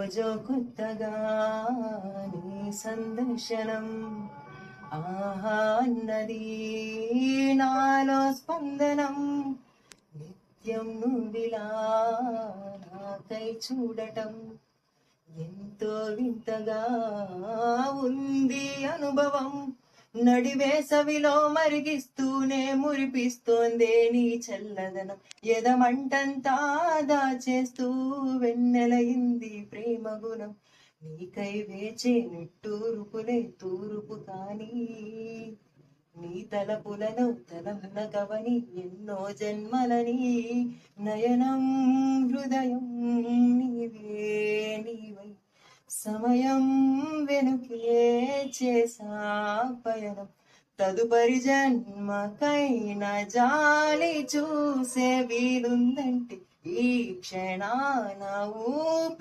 రోజు కొత్తగా నీ సందర్శనం ఆహా అన్నది నాలో స్పందనం. నిత్యం నువ్విలా నాకై చూడటం ఎంతో వింతగా ఉంది అనుభవం. నడివేసవిలో మరిగిస్తూనే మురిపిస్తోందే నీ చల్లదనం. ఎదమంటంతా దాచేస్తూ వెన్నెలయింది ప్రేమ గుణం. నీకై వేచే నిట్టూర్పులే తూర్పు కానీ నీ తలపులను తలమున కవని ఎన్నో జన్మలని నయనం హృదయం నీవే నీవై సమయం వెనుకే చేసా పయనం. తదుపరి జన్మకైన జాలి చూసే వీలుందంటే ఈ క్షణాన ఊపి